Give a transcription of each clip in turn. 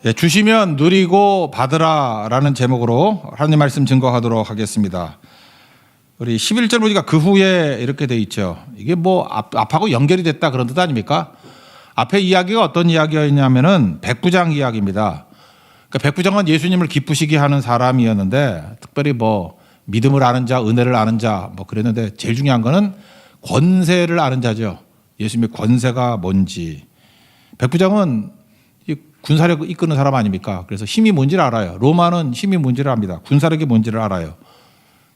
예, 주시면 누리고 받으라라는 제목으로 하나님 말씀 증거하도록 하겠습니다. 우리 11절 보니까 그 후에 이렇게 돼 있죠. 이게 뭐 앞하고 연결이 됐다 그런 뜻 아닙니까? 앞에 이야기가 어떤 이야기였냐면은 백부장 이야기입니다. 그러니까 백부장은 예수님을 기쁘시게 하는 사람이었는데 특별히 뭐 믿음을 아는 자, 은혜를 아는 자 뭐 그랬는데 제일 중요한 거는 권세를 아는 자죠. 예수님의 권세가 뭔지. 백부장은 군사력 이끄는 사람 아닙니까? 그래서 힘이 뭔지를 알아요. 로마는 힘이 뭔지를 압니다. 군사력이 뭔지를 알아요.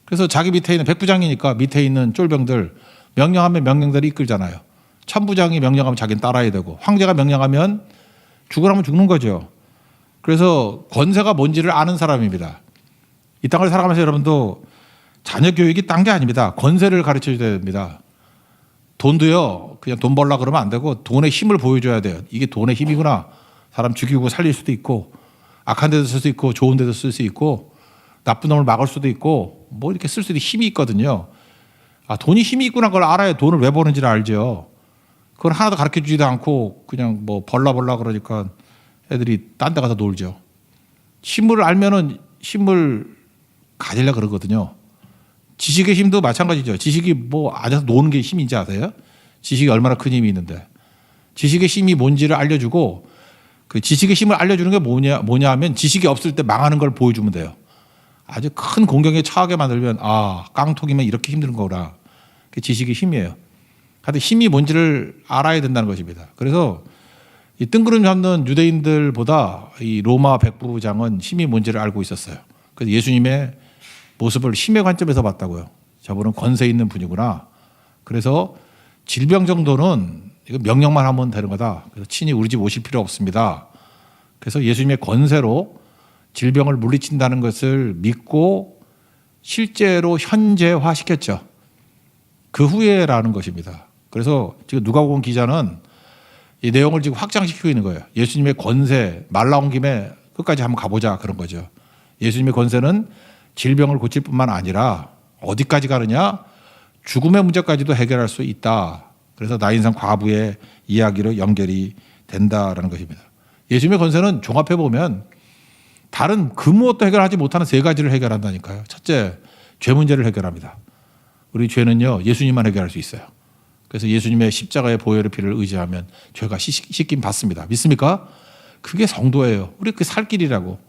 그래서 자기 밑에 있는 백부장이니까 밑에 있는 쫄병들 명령하면 명령대로 이끌잖아요. 천부장이 명령하면 자기는 따라야 되고 황제가 명령하면 죽으라면 죽는 거죠. 그래서 권세가 뭔지를 아는 사람입니다. 이 땅을 살아가면서 여러분도 자녀 교육이 딴 게 아닙니다. 권세를 가르쳐줘야 됩니다. 돈도요, 그냥 돈 벌라 그러면 안 되고 돈의 힘을 보여줘야 돼요. 이게 돈의 힘이구나. 사람 죽이고 살릴 수도 있고 악한 데도 쓸 수 있고 좋은 데도 쓸 수 있고 나쁜 놈을 막을 수도 있고 뭐 이렇게 쓸 수도 힘이 있거든요. 아, 돈이 힘이 있구나 그걸 알아야 돈을 왜 버는지를 알죠. 그걸 하나도 가르쳐 주지도 않고 그냥 뭐 벌라 그러니까 애들이 딴 데 가서 놀죠. 힘을 알면은 힘을 가지려 그러거든요. 지식의 힘도 마찬가지죠. 지식이 뭐 앉아서 노는 게 힘인지 아세요? 지식이 얼마나 큰 힘이 있는데. 지식의 힘이 뭔지를 알려주고 그 지식의 힘을 알려주는 게 뭐냐 하면 지식이 없을 때 망하는 걸 보여주면 돼요. 아주 큰 공경에 처하게 만들면 아, 깡통이면 이렇게 힘든 거구나. 그게 지식의 힘이에요. 하여튼 힘이 뭔지를 알아야 된다는 것입니다. 그래서 이 뜬구름 잡는 유대인들보다 이 로마 백부장은 힘이 뭔지를 알고 있었어요. 그래서 예수님의 모습을 힘의 관점에서 봤다고요. 저분은 권세 있는 분이구나. 그래서 질병 정도는 이거 명령만 하면 되는 거다. 그래서 친히 우리 집 오실 필요 없습니다. 그래서 예수님의 권세로 질병을 물리친다는 것을 믿고 실제로 현재화시켰죠. 그 후에라는 것입니다. 그래서 지금 누가복음 기자는 이 내용을 지금 확장시키고 있는 거예요. 예수님의 권세, 말 나온 김에 끝까지 한번 가보자 그런 거죠. 예수님의 권세는 질병을 고칠 뿐만 아니라 어디까지 가느냐? 죽음의 문제까지도 해결할 수 있다. 그래서 나인성 과부의 이야기로 연결이 된다라는 것입니다. 예수님의 권세는 종합해 보면 다른 그 무엇도 해결하지 못하는 세 가지를 해결한다니까요. 첫째, 죄 문제를 해결합니다. 우리 죄는요, 예수님만 해결할 수 있어요. 그래서 예수님의 십자가의 보혈의 피를 의지하면 죄가 씻김 받습니다. 믿습니까? 그게 성도예요. 우리 그 살 길이라고.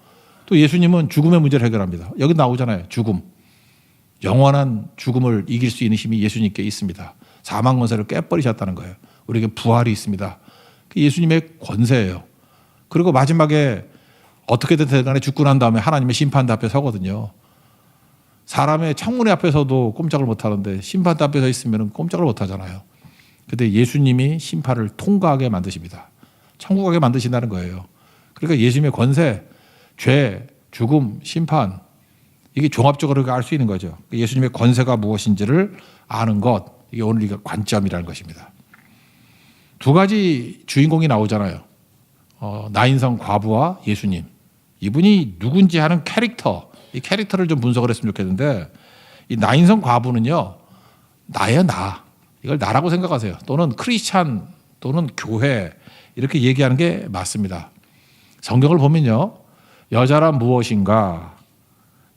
또 예수님은 죽음의 문제를 해결합니다. 여기 나오잖아요. 죽음. 영원한 죽음을 이길 수 있는 힘이 예수님께 있습니다. 사망 권세를 깨버리셨다는 거예요. 우리에게 부활이 있습니다. 그게 예수님의 권세예요. 그리고 마지막에 어떻게든 간에 죽고 난 다음에 하나님의 심판대 앞에 서거든요. 사람의 청문회 앞에서도 꼼짝을 못 하는데 심판대 앞에 서 있으면 꼼짝을 못 하잖아요. 근데 예수님이 심판을 통과하게 만드십니다. 천국 가게 만드신다는 거예요. 그러니까 예수님의 권세, 죄, 죽음, 심판 이게 종합적으로 알 수 있는 거죠. 예수님의 권세가 무엇인지를 아는 것, 이게 오늘 이 관점이라는 것입니다. 두 가지 주인공이 나오잖아요. 나인성 과부와 예수님. 이분이 누군지 하는 캐릭터, 이 캐릭터를 좀 분석을 했으면 좋겠는데 이 나인성 과부는요. 나예요, 나. 이걸 나라고 생각하세요. 또는 크리스찬 또는 교회 이렇게 얘기하는 게 맞습니다. 성경을 보면요. 여자란 무엇인가?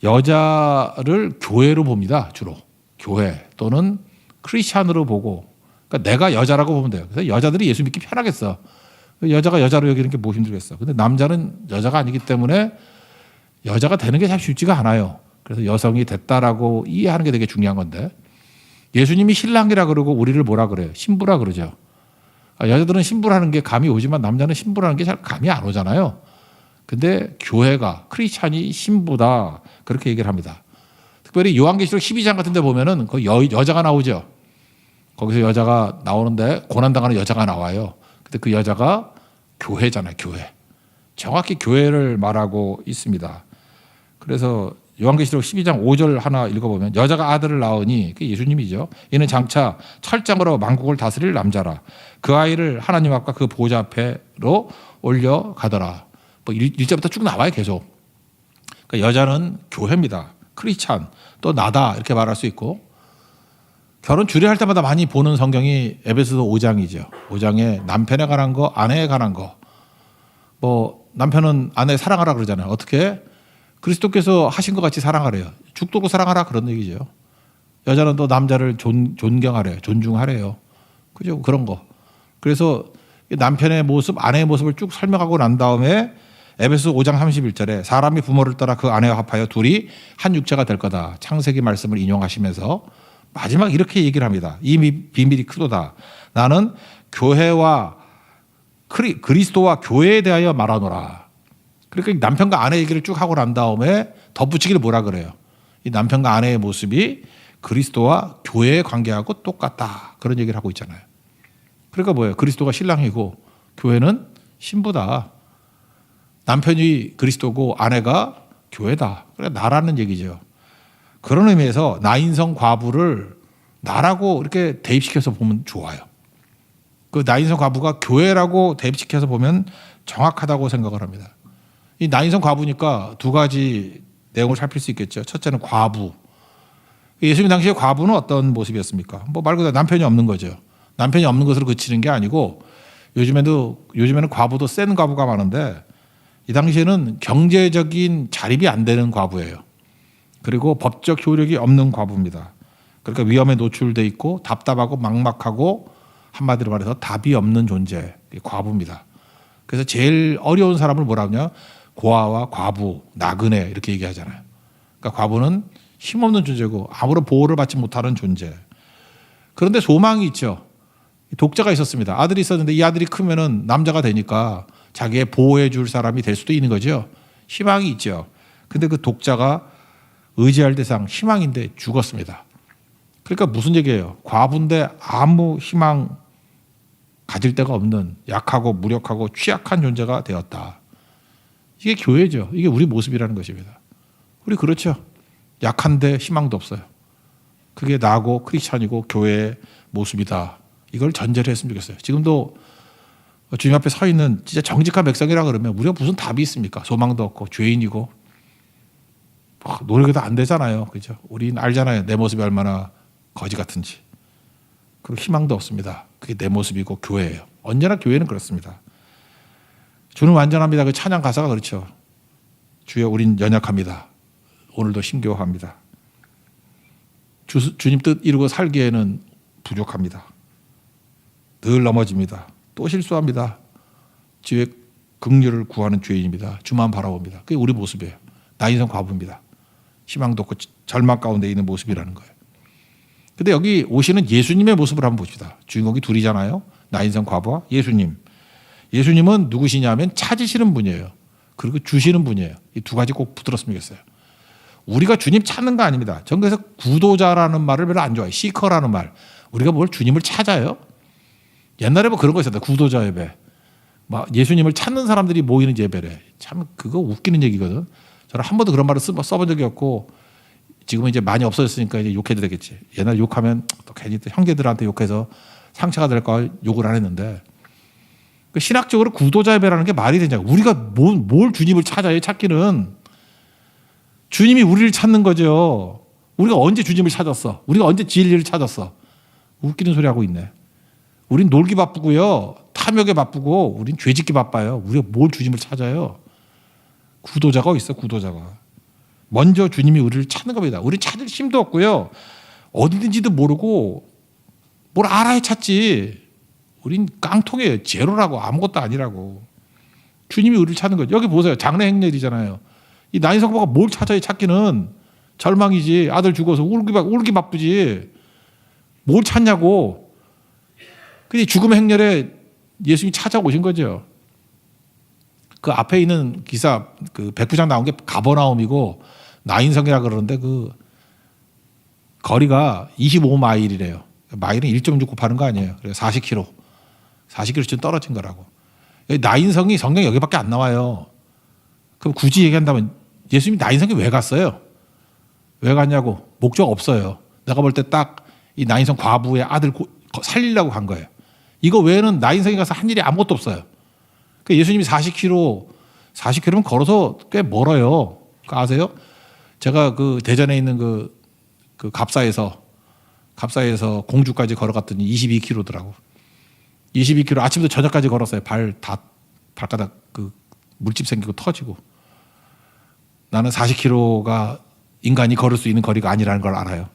여자를 교회로 봅니다. 주로. 교회 또는 크리스찬으로 보고 그러니까 내가 여자라고 보면 돼요. 그래서 여자들이 예수 믿기 편하겠어. 여자가 여자로 여기는 게 뭐 힘들겠어. 근데 남자는 여자가 아니기 때문에 여자가 되는 게 참 쉽지가 않아요. 그래서 여성이 됐다라고 이해하는 게 되게 중요한 건데 예수님이 신랑이라 그러고 우리를 뭐라 그래요? 신부라 그러죠. 여자들은 신부라는 게 감이 오지만 남자는 신부라는 게 잘 감이 안 오잖아요. 근데 교회가 크리스찬이 신부다 그렇게 얘기를 합니다. 특별히 요한계시록 12장 같은 데 보면은 그 여자가 나오죠. 거기서 여자가 나오는데 고난당하는 여자가 나와요. 근데 그 여자가 교회잖아요. 교회. 정확히 교회를 말하고 있습니다. 그래서 요한계시록 12장 5절 하나 읽어보면 여자가 아들을 낳으니 그게 예수님이죠. 이는 장차 철장으로 만국을 다스릴 남자라. 그 아이를 하나님 앞과 그 보좌 앞에로 올려가더라. 뭐 1절부터 쭉 나와요. 계속. 그러니까 여자는 교회입니다. 크리스찬 또 나다 이렇게 말할 수 있고 결혼 주례할 때마다 많이 보는 성경이 에베소서 5장이죠. 5장에 남편에 관한 거, 아내에 관한 거, 뭐 남편은 아내 사랑하라 그러잖아요. 어떻게? 그리스도께서 하신 것 같이 사랑하래요. 죽도록 사랑하라 그런 얘기죠. 여자는 또 남자를 존경하래요. 존중하래요. 그죠? 그런 거. 그래서 남편의 모습, 아내의 모습을 쭉 설명하고 난 다음에 에베소 5장 31절에 사람이 부모를 따라 그 아내와 합하여 둘이 한 육체가 될 거다. 창세기 말씀을 인용하시면서 마지막 이렇게 얘기를 합니다. 이 비밀이 크도다. 나는 교회와 그리스도와 교회에 대하여 말하노라. 그러니까 남편과 아내 얘기를 쭉 하고 난 다음에 덧붙이기를 뭐라 그래요. 이 남편과 아내의 모습이 그리스도와 교회의 관계하고 똑같다. 그런 얘기를 하고 있잖아요. 그러니까 뭐예요? 그리스도가 신랑이고 교회는 신부다. 남편이 그리스도고 아내가 교회다. 그래 나라는 얘기죠. 그런 의미에서 나인성 과부를 나라고 이렇게 대입시켜서 보면 좋아요. 그 나인성 과부가 교회라고 대입시켜서 보면 정확하다고 생각을 합니다. 이 나인성 과부니까 두 가지 내용을 살필 수 있겠죠. 첫째는 과부. 예수님 당시에 과부는 어떤 모습이었습니까? 뭐 말 그대로 남편이 없는 거죠. 남편이 없는 것으로 그치는 게 아니고 요즘에는 과부도 센 과부가 많은데 이 당시에는 경제적인 자립이 안 되는 과부예요. 그리고 법적 효력이 없는 과부입니다. 그러니까 위험에 노출돼 있고 답답하고 막막하고 한마디로 말해서 답이 없는 존재, 과부입니다. 그래서 제일 어려운 사람을 뭐라 하냐? 고아와 과부, 나그네 이렇게 얘기하잖아요. 그러니까 과부는 힘없는 존재고 아무런 보호를 받지 못하는 존재. 그런데 소망이 있죠. 독자가 있었습니다. 아들이 있었는데 이 아들이 크면은 남자가 되니까 자기의 보호해 줄 사람이 될 수도 있는 거죠. 희망이 있죠. 근데 그 독자가 의지할 대상 희망인데 죽었습니다. 그러니까 무슨 얘기예요? 과부인데 아무 희망 가질 데가 없는 약하고 무력하고 취약한 존재가 되었다. 이게 교회죠. 이게 우리 모습이라는 것입니다. 우리 그렇죠. 약한데 희망도 없어요. 그게 나고 크리스찬이고 교회의 모습이다. 이걸 전제를 했으면 좋겠어요. 지금도 주님 앞에 서 있는 진짜 정직한 백성이라 그러면 우리가 무슨 답이 있습니까? 소망도 없고 죄인이고 노력해도 안 되잖아요. 그죠? 우린 알잖아요. 내 모습이 얼마나 거지 같은지. 그리고 희망도 없습니다. 그게 내 모습이고 교회예요. 언제나 교회는 그렇습니다. 주는 완전합니다. 그 찬양 가사가 그렇죠. 주여 우린 연약합니다. 오늘도 힘겨워합니다. 주님 뜻 이루고 살기에는 부족합니다. 늘 넘어집니다. 또 실수합니다. 주의 긍휼을 구하는 죄인입니다. 주만 바라봅니다. 그게 우리 모습이에요. 나인성 과부입니다. 희망도 없고 절망 가운데 있는 모습이라는 거예요. 근데 여기 오시는 예수님의 모습을 한번 봅시다. 주인공이 둘이잖아요. 나인성 과부와 예수님. 예수님은 누구시냐면 찾으시는 분이에요. 그리고 주시는 분이에요. 이 두 가지 꼭 붙들었으면 좋겠어요. 우리가 주님 찾는 거 아닙니다. 전 그래서 구도자라는 말을 별로 안 좋아해요. 시커라는 말. 우리가 뭘 주님을 찾아요? 옛날에 뭐 그런 거 있었다. 구도자 예배. 막 예수님을 찾는 사람들이 모이는 예배래. 참 그거 웃기는 얘기거든. 저는 한 번도 그런 말을 써본 적이 없고 지금은 이제 많이 없어졌으니까 이제 욕해도 되겠지. 옛날 욕하면 또 괜히 또 형제들한테 욕해서 상처가 될까 욕을 안 했는데 그 신학적으로 구도자 예배라는 게 말이 되냐고. 우리가 뭘 주님을 찾아요? 찾기는. 주님이 우리를 찾는 거죠. 우리가 언제 주님을 찾았어? 우리가 언제 진리를 찾았어? 웃기는 소리 하고 있네. 우린 놀기 바쁘고요. 탐욕에 바쁘고 우린 죄짓기 바빠요. 우리가 뭘 주님을 찾아요? 구도자가 있어. 구도자가. 먼저 주님이 우리를 찾는 겁니다. 우리 찾을 힘도 없고요. 어디든지도 모르고 뭘 알아야 찾지. 우린 깡통이에요. 제로라고 아무것도 아니라고. 주님이 우리를 찾는 거죠. 여기 보세요. 장래 행렬이잖아요. 이 나인성부가 뭘 찾아야 찾기는 절망이지. 아들 죽어서 울기 바쁘지. 뭘 찾냐고. 근데 죽음의 행렬에 예수님이 찾아오신 거죠. 그 앞에 있는 기사 그 백부장 나온 게 가버나움이고 나인성이라 그러는데 그 거리가 25마일이래요. 마일은 1.6 곱하는 거 아니에요. 그래서 40km. 40km쯤 떨어진 거라고. 나인성이 성경 여기밖에 안 나와요. 그럼 굳이 얘기한다면 예수님이 나인성에 왜 갔어요? 왜 갔냐고. 목적 없어요. 내가 볼 때 딱 이 나인성 과부의 아들 살리려고 간 거예요. 이거 외에는 나인성에 가서 한 일이 아무것도 없어요. 그 예수님이 40km면 걸어서 꽤 멀어요. 그거 아세요? 제가 그 대전에 있는 그 갑사에서 공주까지 걸어갔더니 22km더라고. 22km 아침부터 저녁까지 걸었어요. 발가락 물집 생기고 터지고. 나는 40km가 인간이 걸을 수 있는 거리가 아니라는 걸 알아요.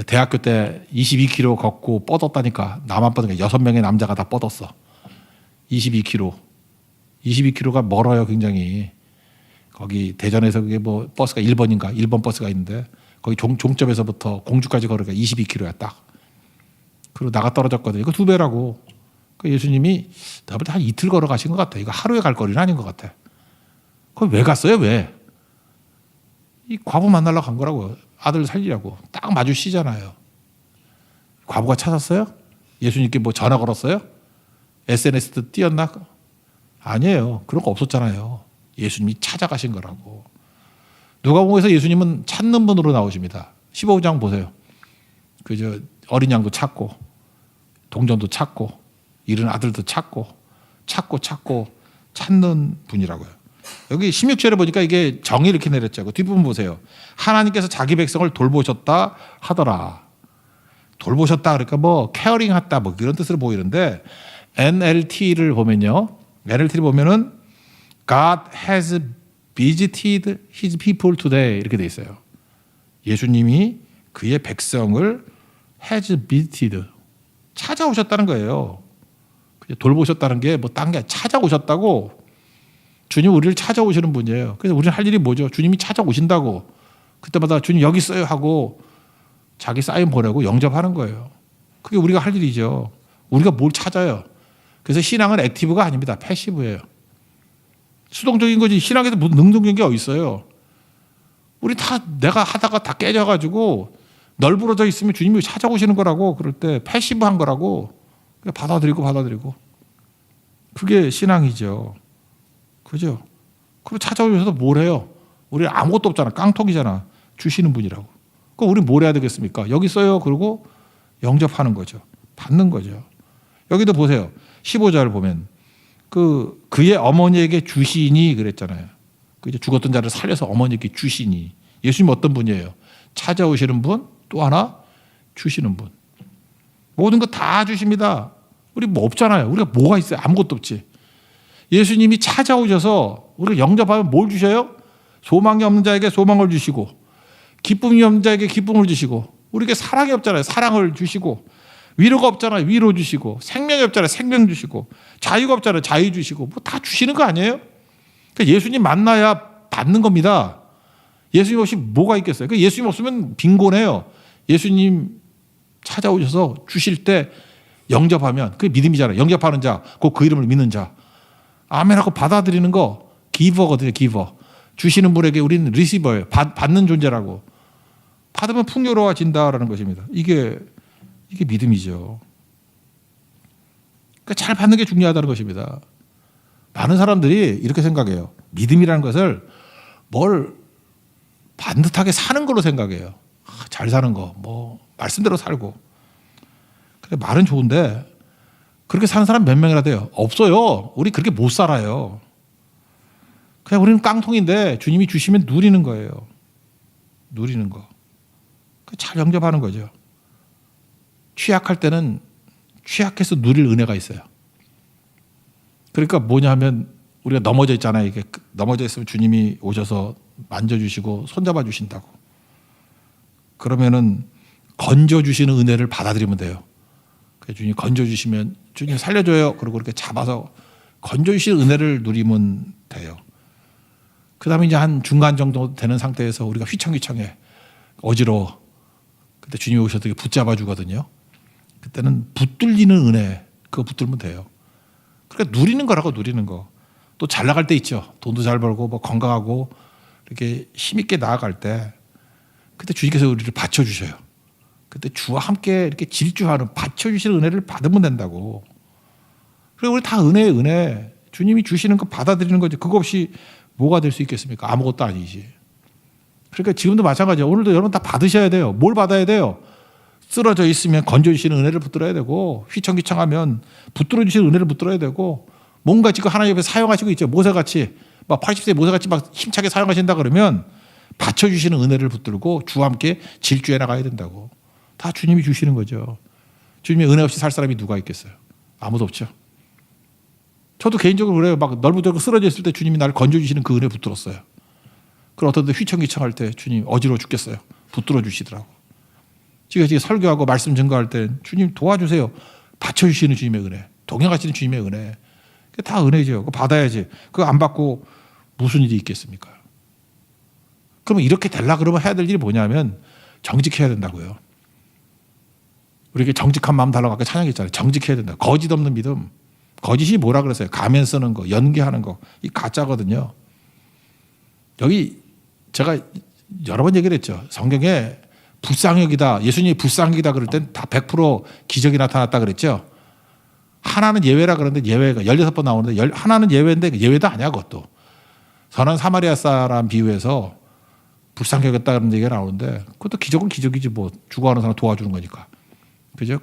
대학교 때 22km 걷고 뻗었다니까. 나만 뻗으니까 6명의 남자가 다 뻗었어. 22km. 22km가 멀어요, 굉장히. 거기 대전에서 그게 뭐 버스가 1번인가 1번 버스가 있는데 거기 종점에서부터 공주까지 걸으니까 22km야 딱. 그리고 나가 떨어졌거든요. 이거 2배라고. 그 예수님이 내가 볼 때 한 이틀 걸어가신 것 같아. 이거 하루에 갈 거리는 아닌 것 같아. 그걸 왜 갔어요? 왜? 이 과부 만나러 간 거라고요. 아들 살리라고. 딱 마주치잖아요. 과부가 찾았어요? 예수님께 뭐 전화 걸었어요? SNS도 띄었나? 아니에요. 그런 거 없었잖아요. 예수님이 찾아가신 거라고. 누가복음에서 예수님은 찾는 분으로 나오십니다. 15장 보세요. 그저 어린 양도 찾고 동전도 찾고 잃은 아들도 찾고 찾는 분이라고요. 여기 16절에 보니까 이게 정의 이렇게 내렸죠. 그 뒷부분 보세요. 하나님께서 자기 백성을 돌보셨다 하더라. 돌보셨다 그러니까 뭐 케어링했다 뭐 그런 뜻으로 보이는데 NLT를 보면요. NLT를 보면은 God has visited his people today 이렇게 돼 있어요. 예수님이 그의 백성을 has visited 찾아오셨다는 거예요. 돌보셨다는 게 뭐 딴 게 찾아오셨다고. 주님 우리를 찾아오시는 분이에요. 그래서 우리는 할 일이 뭐죠? 주님이 찾아오신다고 그때마다 주님 여기 있어요 하고 자기 사인 보내고 영접하는 거예요. 그게 우리가 할 일이죠. 우리가 뭘 찾아요. 그래서 신앙은 액티브가 아닙니다. 패시브예요. 수동적인 거지. 신앙에서 무슨 능동적인 게 어디 있어요. 우리 다 내가 하다가 다 깨져가지고 널브러져 있으면 주님이 찾아오시는 거라고. 그럴 때 패시브한 거라고. 그냥 받아들이고 그게 신앙이죠. 그죠? 그리고 찾아오셔서 뭘 해요? 우리 아무것도 없잖아. 깡통이잖아. 주시는 분이라고. 그럼 우리 뭘 해야 되겠습니까? 여기 있어요. 그리고 영접하는 거죠. 받는 거죠. 여기도 보세요. 15절을 보면 그의 어머니에게 주시니 그랬잖아요. 그 이제 죽었던 자를 살려서 어머니에게 주시니. 예수님 어떤 분이에요? 찾아오시는 분, 또 하나 주시는 분. 모든 거 다 주십니다. 우리 뭐 없잖아요. 우리가 뭐가 있어요? 아무것도 없지. 예수님이 찾아오셔서 우리가 영접하면 뭘 주셔요? 소망이 없는 자에게 소망을 주시고 기쁨이 없는 자에게 기쁨을 주시고 우리에게 사랑이 없잖아요. 사랑을 주시고 위로가 없잖아요. 위로 주시고 생명이 없잖아요. 생명 주시고 자유가 없잖아요. 자유 주시고 뭐 다 주시는 거 아니에요? 그러니까 예수님 만나야 받는 겁니다. 예수님 없이 뭐가 있겠어요? 그러니까 예수님 없으면 빈곤해요. 예수님 찾아오셔서 주실 때 영접하면 그게 믿음이잖아요. 영접하는 자, 곧 그 이름을 믿는 자. 아멘하고 받아들이는 거 기버거든요. 기버. 주시는 분에게 우리는 리시버예요. 받는 존재라고. 받으면 풍요로워진다라는 것입니다. 이게 믿음이죠. 그러니까 잘 받는 게 중요하다는 것입니다. 많은 사람들이 이렇게 생각해요. 믿음이라는 것을 뭘 반듯하게 사는 걸로 생각해요. 잘 사는 거, 뭐 말씀대로 살고. 그래 말은 좋은데 그렇게 사는 사람 몇 명이나 돼요? 없어요. 우리 그렇게 못 살아요. 그냥 우리는 깡통인데 주님이 주시면 누리는 거예요. 누리는 거. 잘 영접하는 거죠. 취약할 때는 취약해서 누릴 은혜가 있어요. 그러니까 뭐냐 하면 우리가 넘어져 있잖아요. 이게 넘어져 있으면 주님이 오셔서 만져주시고 손잡아 주신다고. 그러면은 건져주시는 은혜를 받아들이면 돼요. 주님 건져주시면 주님 살려줘요. 그리고 그렇게 잡아서 건져주시는 은혜를 누리면 돼요. 그 다음에 이제 한 중간 정도 되는 상태에서 우리가 휘청휘청해. 어지러워. 그때 주님이 오셔서 붙잡아 주거든요. 그때는 붙들리는 은혜, 그거 붙들면 돼요. 그러니까 누리는 거라고 누리는 거. 또 잘 나갈 때 있죠. 돈도 잘 벌고 뭐 건강하고 이렇게 힘있게 나아갈 때 그때 주님께서 우리를 받쳐주셔요. 그때 주와 함께 이렇게 질주하는 받쳐주시는 은혜를 받으면 된다고. 그리고 우리 다 은혜. 주님이 주시는 거 받아들이는 거지. 그거 없이 뭐가 될 수 있겠습니까? 아무것도 아니지. 그러니까 지금도 마찬가지예요. 오늘도 여러분 다 받으셔야 돼요. 뭘 받아야 돼요? 쓰러져 있으면 건져주시는 은혜를 붙들어야 되고 휘청휘청하면 붙들어주시는 은혜를 붙들어야 되고 뭔가 지금 하나님 옆에 사용하시고 있죠. 모세같이 막 80세 모세같이 막 힘차게 사용하신다 그러면 받쳐주시는 은혜를 붙들고 주와 함께 질주해 나가야 된다고. 다 주님이 주시는 거죠. 주님의 은혜 없이 살 사람이 누가 있겠어요? 아무도 없죠. 저도 개인적으로 그래요. 막 널브러져 쓰러져 있을 때 주님이 나를 건져주시는 그 은혜 붙들었어요. 그리고 어떤 때 휘청휘청할 때 주님 어지러워 죽겠어요. 붙들어 주시더라고. 제가 설교하고 말씀 증거할 때 주님 도와주세요. 받쳐주시는 주님의 은혜. 동행하시는 주님의 은혜. 그게 다 은혜죠. 그거 받아야지. 그거 안 받고 무슨 일이 있겠습니까? 그러면 이렇게 되려고 그러면 해야 될 일이 뭐냐면 정직해야 된다고요. 우리에게 정직한 마음 달라고 아까 찬양했잖아요. 정직해야 된다. 거짓 없는 믿음. 거짓이 뭐라 그랬어요? 가면 쓰는 거, 연기하는 거. 이 가짜거든요. 여기 제가 여러 번 얘기를 했죠. 성경에 불쌍역이다. 예수님이 불쌍역이다 그럴 땐 다 100% 기적이 나타났다 그랬죠. 하나는 예외라 그러는데 예외가 16번 나오는데 하나는 예외인데 예외도 아니야 그것도. 선한 사마리아 사람 비유해서 불쌍역이었다 그런 얘기가 나오는데 그것도 기적은 기적이지 뭐 죽어가는 사람 도와주는 거니까. 그죠?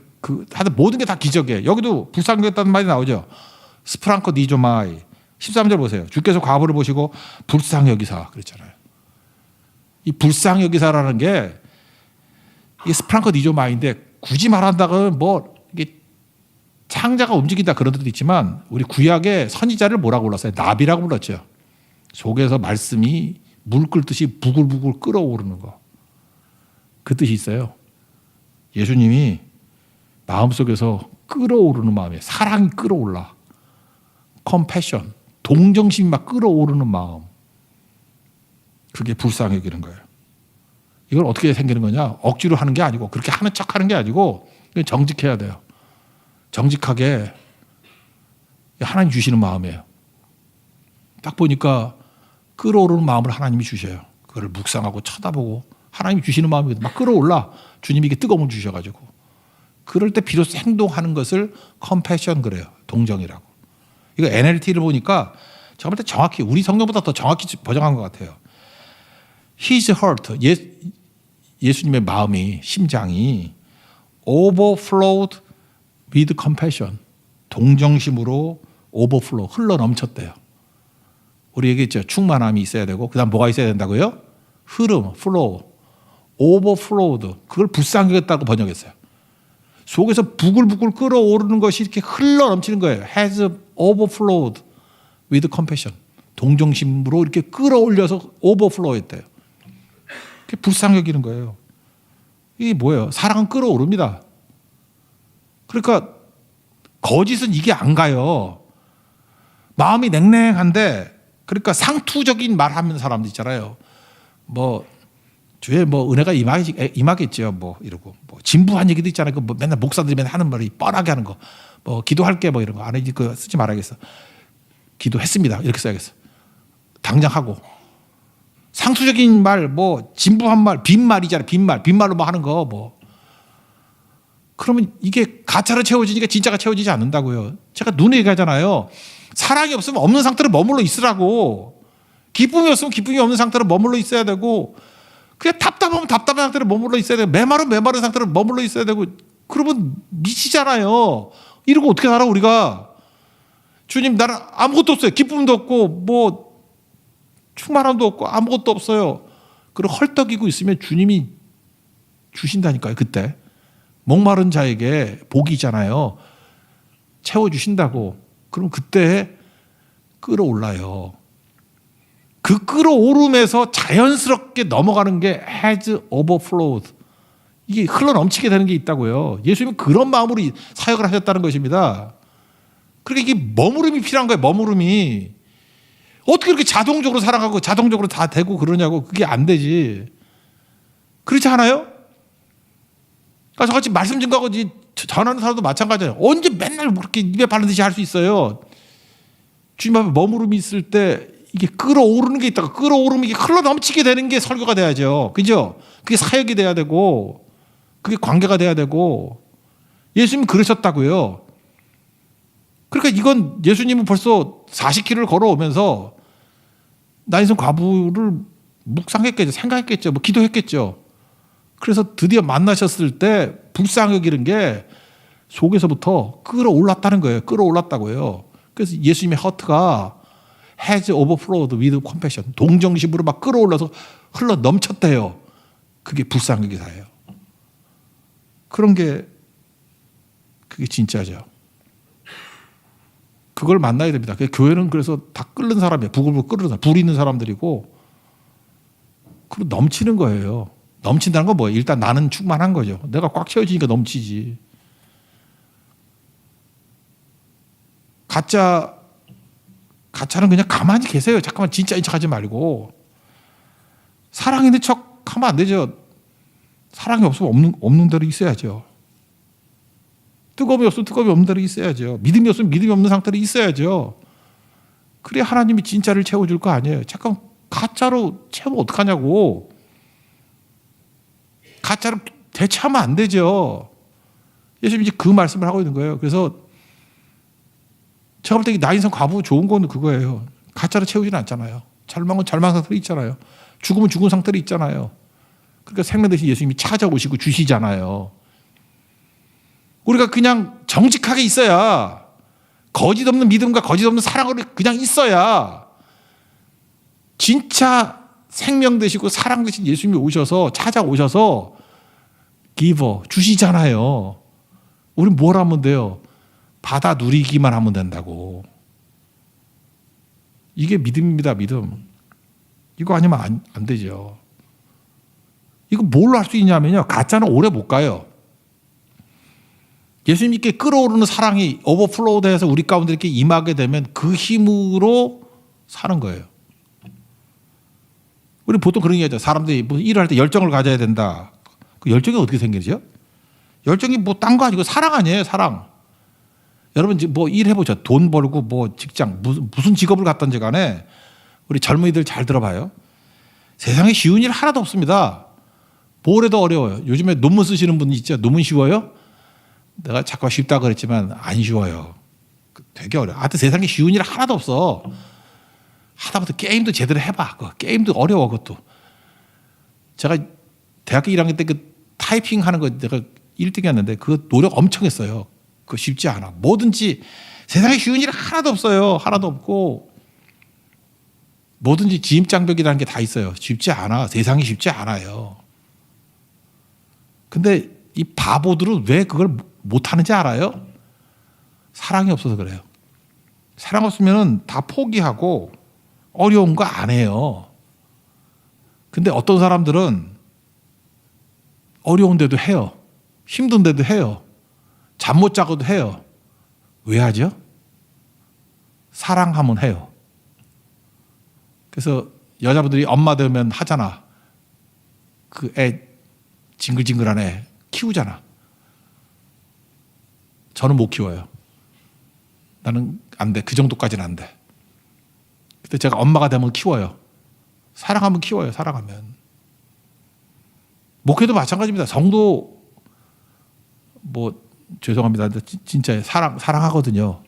하여튼 모든 게 다 기적이에요. 여기도 불쌍역이었다는 말이 나오죠. 스프랑코 니조마이 13절 보세요. 주께서 과부를 보시고 불쌍여기사 그랬잖아요. 이 불쌍여기사라는 게 이게 스프랑코 니조마인데 굳이 말한다고 뭐 이게 창자가 움직인다 그런 데도 있지만 우리 구약의 선지자를 뭐라고 불렀어요? 나비라고 불렀죠. 속에서 말씀이 물 끓듯이 부글부글 끓어오르는 거. 그 뜻이 있어요. 예수님이 마음속에서 끓어오르는 마음에 사랑이 끓어올라. 컴패션, 동정심이 막 끓어오르는 마음. 그게 불쌍여기는 거예요. 이걸 어떻게 생기는 거냐? 억지로 하는 게 아니고 그렇게 하는 척 하는 게 아니고 정직해야 돼요. 정직하게 하나님 주시는 마음이에요. 딱 보니까 끓어오르는 마음을 하나님이 주셔요. 그걸 묵상하고 쳐다보고 하나님이 주시는 마음이 막 끓어올라. 주님이 이게 뜨거움을 주셔가지고. 그럴 때 비로소 행동하는 것을 컴패션 그래요. 동정이라고. 이거 NLT를 보니까 제가 볼 때 정확히 우리 성경보다 더 정확히 번역한 것 같아요. His heart, 예수님의 마음이 심장이 overflowed with compassion, 동정심으로 overflow, 흘러 넘쳤대요. 우리 얘기했죠. 충만함이 있어야 되고 그다음 뭐가 있어야 된다고요? 흐름, flow, overflowed. 그걸 불쌍하겠다고 번역했어요. 속에서 부글부글 끓어오르는 것이 이렇게 흘러 넘치는 거예요. Has overflowed with compassion. 동정심으로 이렇게 끌어올려서 overflow 했대요. 그게 불쌍히 여기는 거예요. 이게 뭐예요? 사랑은 끌어오릅니다. 그러니까 거짓은 이게 안 가요. 마음이 냉랭한데 그러니까 상투적인 말 하는 사람들 있잖아요. 뭐 주에 뭐 은혜가 임하겠죠. 뭐 이러고 뭐 진부한 얘기도 있잖아요. 뭐 맨날 목사들이 맨날 하는 말이 뻔하게 하는 거. 뭐 기도할게 뭐 이런 거 안 해. 그 쓰지 말아야겠어. 기도했습니다. 이렇게 써야겠어. 당장 하고. 상투적인 말, 뭐 진부한 말, 빈말이잖아요. 빈말로 뭐 하는 거 뭐. 그러면 이게 가짜로 채워지니까 진짜가 채워지지 않는다고요. 제가 눈에 얘기하잖아요. 사랑이 없으면 없는 상태로 머물러 있으라고. 기쁨이 없으면 기쁨이 없는 상태로 머물러 있어야 되고, 그냥 답답하면 답답한 상태로 머물러 있어야 되고, 메마른 상태로 머물러 있어야 되고, 그러면 미치잖아요. 이러고 어떻게 살아 우리가? 주님, 나는 아무것도 없어요. 기쁨도 없고 뭐 충만함도 없고 아무것도 없어요. 그리고 헐떡이고 있으면 주님이 주신다니까요. 그때 목마른 자에게 복이 있잖아요. 채워주신다고. 그럼 그때 끌어올라요. 그 끌어오름에서 자연스럽게 넘어가는 게 has overflowed. 이게 흘러넘치게 되는 게 있다고요. 예수님은 그런 마음으로 사역을 하셨다는 것입니다. 그러니까 이게 머무름이 필요한 거예요. 머무름이. 어떻게 이렇게 자동적으로 살아가고 자동적으로 다 되고 그러냐고. 그게 안 되지. 그렇지 않아요? 그러니까 저같이 말씀 증거하고 전하는 사람도 마찬가지예요. 언제 맨날 그렇게 입에 바른 듯이 할 수 있어요. 주님 앞에 머무름이 있을 때 이게 끌어오르는 게 있다가 끌어오르면 이게 흘러넘치게 되는 게 설교가 돼야죠. 그죠? 그게 사역이 돼야 되고 그게 관계가 돼야 되고 예수님은 그러셨다고요. 그러니까 이건 예수님은 벌써 40km를 걸어오면서 나인성 과부를 묵상했겠죠. 생각했겠죠. 뭐 기도했겠죠. 그래서 드디어 만나셨을 때 불쌍히 여기는 게 속에서부터 끌어올랐다는 거예요. 끌어올랐다고요. 그래서 예수님의 허트가 has overflowed with compassion. 동정심으로 막 끌어올라서 흘러 넘쳤대요. 그게 불쌍히 기사예요. 그런 게 그게 진짜죠. 그걸 만나야 됩니다. 교회는 그래서 다 끓는 사람이에요. 부글부글 끓는 사람, 불 있는 사람들이고, 그리고 넘치는 거예요. 넘친다는 건 뭐예요? 일단 나는 충만한 거죠. 내가 꽉 채워지니까 넘치지. 가짜는 그냥 가만히 계세요. 잠깐만 진짜인 척하지 말고. 사랑 있는 척하면 안 되죠. 사랑이 없으면 없는 대로 있어야죠. 뜨거움이 없으면 뜨거움이 없는 대로 있어야죠. 믿음이 없으면 믿음이 없는 상태로 있어야죠. 그래야 하나님이 진짜를 채워줄 거 아니에요. 잠깐 가짜로 채우면 어떡하냐고. 가짜로 대체하면 안 되죠. 예수님이 그 말씀을 하고 있는 거예요. 그래서 제가 볼 때 나인성 과부 좋은 건 그거예요. 가짜로 채우지는 않잖아요. 절망은 절망 상태로 있잖아요. 죽음은 죽은 상태로 있잖아요. 그러니까 생명 대신 예수님이 찾아오시고 주시잖아요. 우리가 그냥 정직하게 있어야, 거짓 없는 믿음과 거짓 없는 사랑으로 그냥 있어야 진짜 생명 되시고 사랑 되신 예수님이 오셔서 찾아오셔서 기버 주시잖아요. 우린 뭘 하면 돼요? 받아 누리기만 하면 된다고. 이게 믿음입니다. 믿음. 이거 아니면 안 되죠. 이거 뭘로 할 수 있냐면요, 가짜는 오래 못 가요. 예수님께 끓어오르는 사랑이 오버플로우 돼서 우리 가운데 이렇게 임하게 되면 그 힘으로 사는 거예요. 우리 보통 그런 얘기하죠. 사람들이 뭐 일을 할 때 열정을 가져야 된다. 그 열정이 어떻게 생기죠? 열정이 뭐 딴 거 아니고 사랑 아니에요. 사랑. 여러분 뭐 일해보죠. 돈 벌고 뭐 직장 무슨 직업을 갖든지 간에 우리 젊은이들 잘 들어봐요. 세상에 쉬운 일 하나도 없습니다. 뭘 해도 어려워요. 요즘에 논문 쓰시는 분 있죠. 논문 쉬워요? 내가 자꾸 쉽다 그랬지만 안 쉬워요. 되게 어려워. 하여튼 세상에 쉬운 일 하나도 없어. 하다못해 게임도 제대로 해봐. 게임도 어려워. 그것도. 제가 대학교 1학년 때 그 타이핑 하는 거 내가 1등이었는데 그 노력 엄청 했어요. 그거 쉽지 않아. 뭐든지 세상에 쉬운 일 하나도 없어요. 하나도 없고 뭐든지 지임장벽이라는 게 다 있어요. 쉽지 않아. 세상이 쉽지 않아요. 근데 이 바보들은 왜 그걸 못하는지 알아요? 사랑이 없어서 그래요. 사랑 없으면 다 포기하고 어려운 거 안 해요. 근데 어떤 사람들은 어려운데도 해요. 힘든데도 해요. 잠 못 자고도 해요. 왜 하죠? 사랑하면 해요. 그래서 여자분들이 엄마 되면 하잖아. 그 애 징글징글한 애 키우잖아. 저는 못 키워요. 나는 안 돼. 그 정도까지는 안 돼. 근데 제가 엄마가 되면 키워요. 사랑하면 키워요. 사랑하면. 목회도 마찬가지입니다. 성도 뭐 죄송합니다. 진짜 사랑하거든요.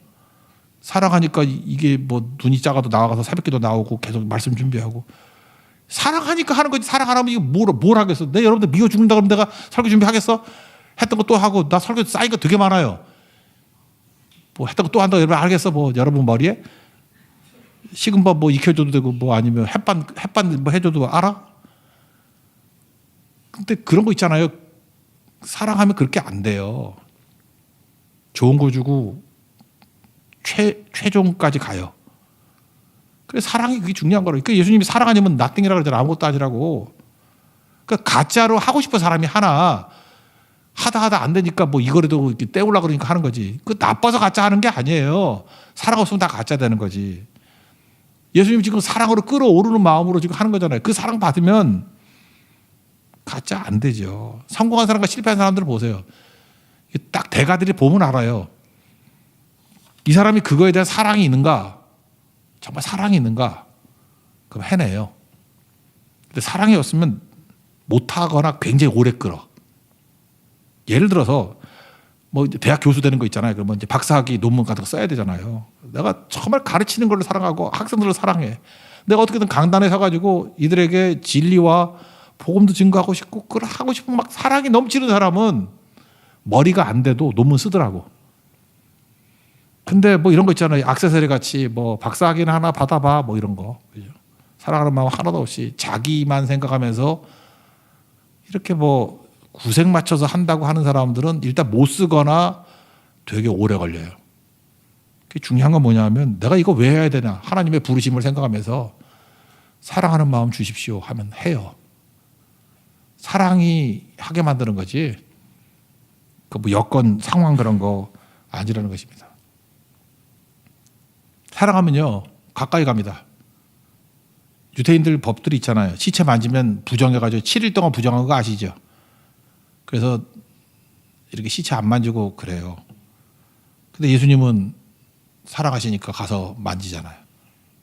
사랑하니까 이게 뭐 눈이 작아도 나와가서 새벽기도 나오고 계속 말씀 준비하고 사랑하니까 하는 거지. 사랑 안 하면 이거 뭘 하겠어? 내 여러분들 미워 죽는다 그러면 내가 설교 준비하겠어? 했던 거 또 하고 나 설교 쌓인 거 되게 많아요. 뭐 했던 거 또 한다고 여러분 알겠어? 뭐 여러분 머리에 식은밥 뭐 익혀줘도 되고 뭐 아니면 햇반 뭐 해줘도 알아? 근데 그런 거 있잖아요. 사랑하면 그렇게 안 돼요. 좋은 거 주고 최종까지 가요. 그래서 사랑이 그게 중요한 거라고. 그러니까 예수님이 사랑 아니면 nothing이라고 그러잖아요. 아무것도 아니라고. 그러니까 가짜로 하고 싶은 사람이 하나 하다 안 되니까 뭐 이거라도 이렇게 때우려고 그러니까 하는 거지. 그 나빠서 가짜 하는 게 아니에요. 사랑 없으면 다 가짜 되는 거지. 예수님 지금 사랑으로 끌어오르는 마음으로 지금 하는 거잖아요. 그 사랑 받으면 가짜 안 되죠. 성공한 사람과 실패한 사람들을 보세요. 딱 대가들이 보면 알아요. 이 사람이 그거에 대한 사랑이 있는가? 정말 사랑이 있는가? 그럼 해내요. 근데 사랑이 없으면 못하거나 굉장히 오래 끌어. 예를 들어서 뭐 대학 교수 되는 거 있잖아요. 그러면 이제 박사학위 논문 같은 거 써야 되잖아요. 내가 정말 가르치는 걸 사랑하고 학생들을 사랑해. 내가 어떻게든 강단에 서가지고 이들에게 진리와 복음도 증거하고 싶고 그걸 하고 싶은 막 사랑이 넘치는 사람은 머리가 안 돼도 논문 쓰더라고. 근데 뭐 이런 거 있잖아요. 액세서리 같이 뭐 박사학위는 하나 받아봐 뭐 이런 거. 그죠? 사랑하는 마음 하나도 없이 자기만 생각하면서 이렇게 뭐 구색 맞춰서 한다고 하는 사람들은 일단 못 쓰거나 되게 오래 걸려요. 중요한 건 뭐냐면 내가 이거 왜 해야 되나 하나님의 부르심을 생각하면서 사랑하는 마음 주십시오 하면 해요. 사랑이 하게 만드는 거지 그 뭐 여건 상황 그런 거 아니라는 것입니다. 사랑하면요 가까이 갑니다. 유대인들 법들이 있잖아요. 시체 만지면 부정해가지고 7일 동안 부정한 거 아시죠? 그래서 이렇게 시체 안 만지고 그래요. 근데 예수님은 사랑하시니까 가서 만지잖아요.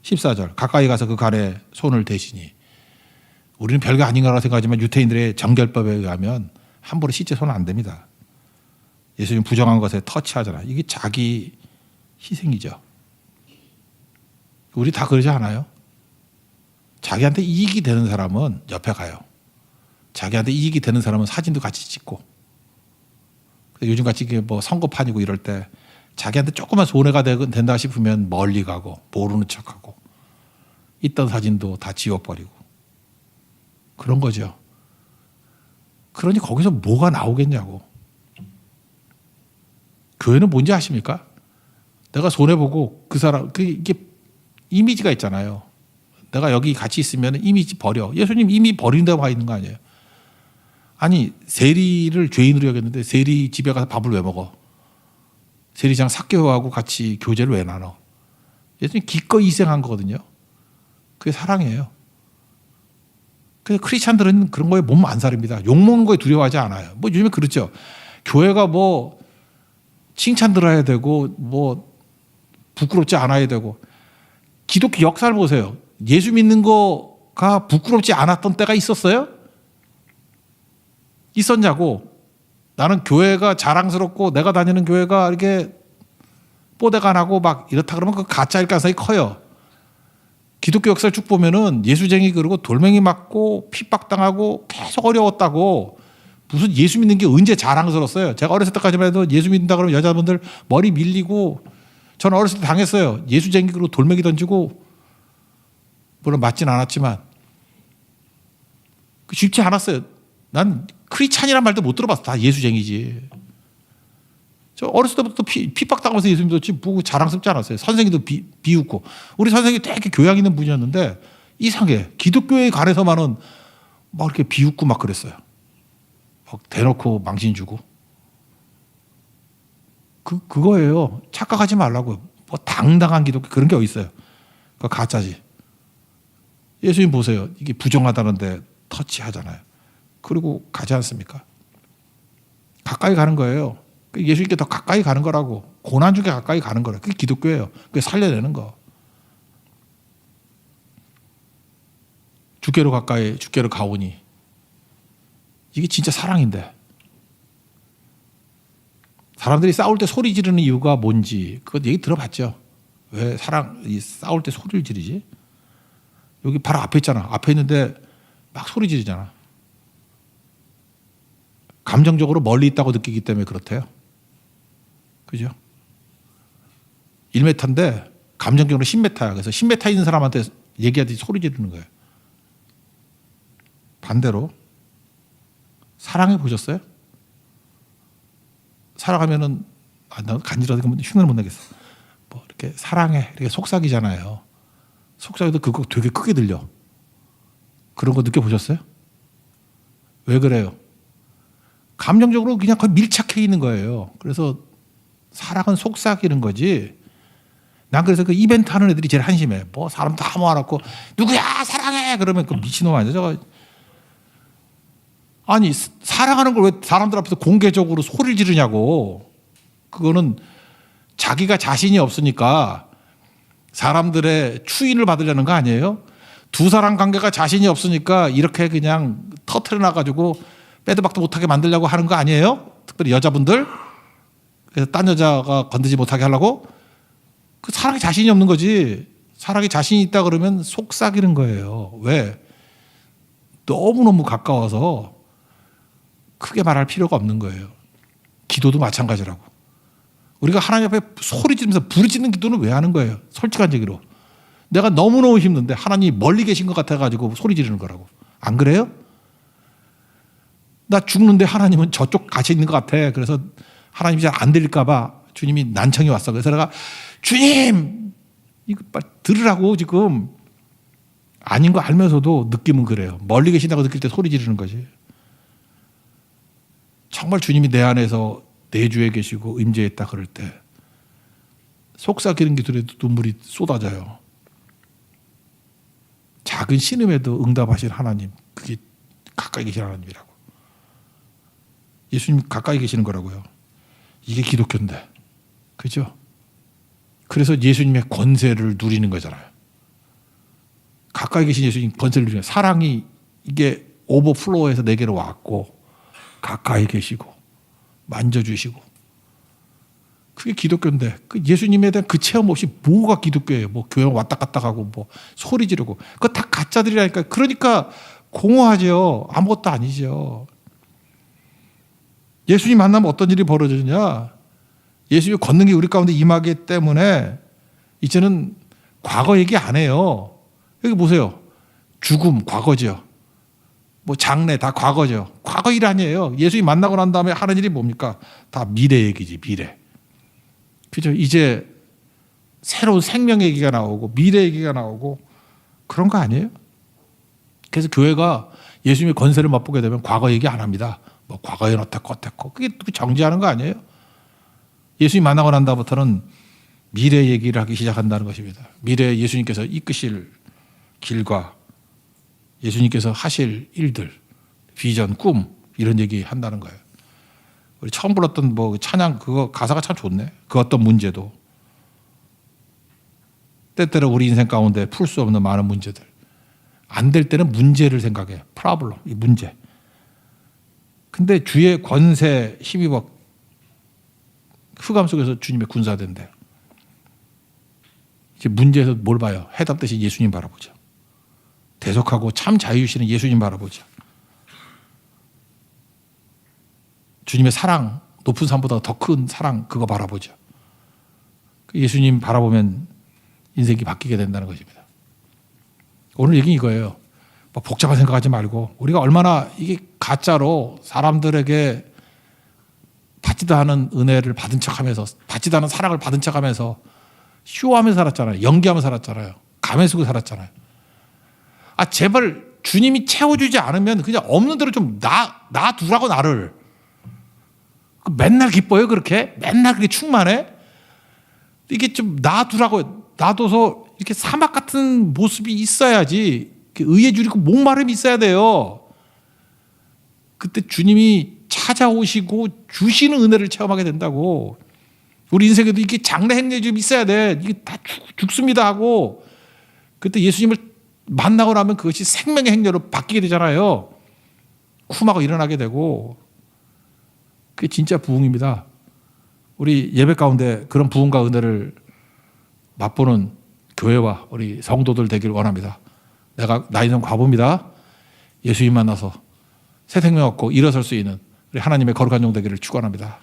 14절 가까이 가서 그 갈에 손을 대시니 우리는 별거 아닌가라고 생각하지만 유대인들의 정결법에 의하면 함부로 시체 손 안 댑니다. 예수님 부정한 것에 터치하잖아요. 이게 자기 희생이죠. 우리 다 그러지 않아요? 자기한테 이익이 되는 사람은 옆에 가요. 자기한테 이익이 되는 사람은 사진도 같이 찍고. 요즘같이 뭐 선거판이고 이럴 때 자기한테 조금만 손해가 된다 싶으면 멀리 가고 모르는 척하고 있던 사진도 다 지워버리고 그런 거죠. 그러니 거기서 뭐가 나오겠냐고. 교회는 뭔지 아십니까? 내가 손해보고 그 사람 이게 이미지가 있잖아요. 내가 여기 같이 있으면 이미지 버려. 예수님 이미 버린다고 와 있는 거 아니에요? 아니 세리를 죄인으로 여겼는데 세리 집에 가서 밥을 왜 먹어? 세리장 삭개오하고 같이 교제를 왜 나눠? 예수님 기꺼이 희생한 거거든요. 그게 사랑이에요. 그래서 크리스찬들은 그런 거에 몸 안 사립니다. 욕먹는 거에 두려워하지 않아요. 뭐 요즘에 그렇죠. 교회가 뭐 칭찬 들어야 되고 뭐 부끄럽지 않아야 되고 기독교 역사를 보세요. 예수 믿는 거가 부끄럽지 않았던 때가 있었어요? 있었냐고. 나는 교회가 자랑스럽고 내가 다니는 교회가 이렇게 뽀대가 안 하고 막 이렇다 그러면 그 가짜일 가능성이 커요. 기독교 역사를 쭉 보면은 예수쟁이 그러고 돌멩이 맞고 핍박당하고 계속 어려웠다고. 무슨 예수 믿는 게 언제 자랑스러웠어요. 제가 어렸을 때까지만 해도 예수 믿는다 그러면 여자분들 머리 밀리고 저는 어렸을 때 당했어요. 예수쟁이 그러고 돌멩이 던지고 물론 맞진 않았지만 쉽지 않았어요. 난 크리스찬이란 말도 못 들어봤어. 다 예수쟁이지. 저 어렸을 때부터 핍박당하면서 예수 믿었지 뭐 자랑스럽지 않았어요. 선생님도 비웃고. 우리 선생님이 되게 교양 있는 분이었는데 이상해. 기독교에 관해서만은 막 이렇게 비웃고 막 그랬어요. 막 대놓고 망신 주고. 그거예요. 착각하지 말라고. 뭐 당당한 기독교 그런 게 어디 있어요. 그거 가짜지. 예수님 보세요. 이게 부정하다는데 터치하잖아요. 그리고 가지 않습니까? 가까이 가는 거예요. 예수님께 더 가까이 가는 거라고. 고난 중에 가까이 가는 거라. 그게 기독교예요. 그게 살려내는 거. 주께로 가까이 주께로 가오니. 이게 진짜 사랑인데. 사람들이 싸울 때 소리 지르는 이유가 뭔지 그거 얘기 들어봤죠. 왜 싸울 때 소리를 지르지? 여기 바로 앞에 있잖아. 앞에 있는데 막 소리 지르잖아. 감정적으로 멀리 있다고 느끼기 때문에 그렇대요. 그죠? 1m인데 감정적으로 10m야. 그래서 10m 있는 사람한테 얘기하듯이 소리 지르는 거예요. 반대로 사랑해 보셨어요? 사랑하면은 나 간지러서 흉내를 못 내겠어. 뭐 이렇게 사랑해 이렇게 속삭이잖아요. 속삭여도 그거 되게 크게 들려. 그런 거 느껴보셨어요? 왜 그래요? 감정적으로 그냥 거의 밀착해 있는 거예요. 그래서 사랑은 속삭이는 거지. 난 그래서 그 이벤트 하는 애들이 제일 한심해. 뭐 사람 다 모아놓고 누구야 사랑해 그러면 그 미친놈 아니야. 저거 아니 사랑하는 걸 왜 사람들 앞에서 공개적으로 소리를 지르냐고. 그거는 자기가 자신이 없으니까 사람들의 추인을 받으려는 거 아니에요? 두 사람 관계가 자신이 없으니까 이렇게 그냥 터트려 놔가지고 빼도 박도 못하게 만들려고 하는 거 아니에요? 특별히 여자분들. 그래서 딴 여자가 건드지 못하게 하려고. 그 사랑에 자신이 없는 거지. 사랑에 자신이 있다 그러면 속삭이는 거예요. 왜? 너무너무 가까워서 크게 말할 필요가 없는 거예요. 기도도 마찬가지라고. 우리가 하나님 앞에 소리 지르면서 부르짖는 기도는 왜 하는 거예요? 솔직한 얘기로. 내가 너무너무 힘든데 하나님이 멀리 계신 것 같아가지고 소리 지르는 거라고. 안 그래요? 나 죽는데 하나님은 저쪽 갇혀 있는 것 같아. 그래서 하나님이 잘 안 들릴까 봐 주님이 난청이 왔어. 그래서 내가 주님 이거 빨리 들으라고. 지금 아닌 거 알면서도 느낌은 그래요. 멀리 계신다고 느낄 때 소리 지르는 거지. 정말 주님이 내 안에서 내주에 계시고 임재했다 그럴 때 속삭이는 기도에도 눈물이 쏟아져요. 작은 신음에도 응답하실 하나님, 그게 가까이 계신 하나님이라고. 예수님 가까이 계시는 거라고요. 이게 기독교인데, 그죠? 그래서 예수님의 권세를 누리는 거잖아요. 가까이 계신 예수님 권세를 누리는, 사랑이 이게 오버플로어해서 내게로 왔고 가까이 계시고 만져주시고, 그게 기독교인데, 그 예수님에 대한 그 체험 없이 뭐가 기독교예요? 뭐 교회 왔다 갔다 가고 뭐 소리 지르고, 그거 다 가짜들이라니까. 그러니까 공허하죠. 아무것도 아니죠. 예수님 만나면 어떤 일이 벌어지느냐? 예수님이 걷는 게 우리 가운데 임하기 때문에 이제는 과거 얘기 안 해요. 여기 보세요. 죽음 과거죠. 뭐 장례 다 과거죠. 과거 일 아니에요. 예수님 만나고 난 다음에 하는 일이 뭡니까? 다 미래 얘기지, 미래. 그죠? 이제 새로운 생명 얘기가 나오고 미래 얘기가 나오고 그런 거 아니에요? 그래서 교회가 예수님의 권세를 맛보게 되면 과거 얘기 안 합니다. 뭐 과거엔 어땠고 그게 정지하는 거 아니에요? 예수님 만나고 난 다음부터는 미래 얘기를 하기 시작한다는 것입니다. 미래에 예수님께서 이끄실 길과 예수님께서 하실 일들, 비전, 꿈 이런 얘기 한다는 거예요. 우리 처음 불렀던 뭐 찬양 그거 가사가 참 좋네. 그 어떤 문제도 때때로 우리 인생 가운데 풀 수 없는 많은 문제들, 안 될 때는 문제를 생각해. 프로블럼, 이 문제. 근데 주의 권세 힘입어 흑암 속에서 주님의 군사된대. 이제 문제에서 뭘 봐요? 해답 대신 예수님 바라보죠. 대속하고 참 자유주시는 예수님 바라보죠. 주님의 사랑, 높은 산보다 더 큰 사랑, 그거 바라보죠. 예수님 바라보면 인생이 바뀌게 된다는 것입니다. 오늘 얘기는 이거예요. 뭐 복잡한 생각하지 말고, 우리가 얼마나 이게 가짜로 사람들에게 받지도 않은 은혜를 받은 척하면서, 받지도 않은 사랑을 받은 척하면서 쇼하면서 살았잖아요. 연기하면서 살았잖아요. 가면 쓰고 살았잖아요. 아, 제발 주님이 채워주지 않으면 그냥 없는 대로 좀 놔두라고, 나를. 맨날 기뻐요, 그렇게? 맨날 그렇게 충만해? 이게 좀 놔두라고, 놔둬서 이렇게 사막 같은 모습이 있어야지. 의에 줄이고 목마름이 있어야 돼요. 그때 주님이 찾아오시고 주시는 은혜를 체험하게 된다고. 우리 인생에도 이게 장래 행렬이 좀 있어야 돼. 이게 다 죽습니다 하고, 그때 예수님을 만나고 나면 그것이 생명의 행렬로 바뀌게 되잖아요. 쿰하고 일어나게 되고. 그게 진짜 부흥입니다. 우리 예배 가운데 그런 부흥과 은혜를 맛보는 교회와 우리 성도들 되기를 원합니다. 내가 나 인생 과부입니다. 예수님 만나서 새 생명 얻고 일어설 수 있는 우리 하나님의 거룩한 종 되기를 축원합니다.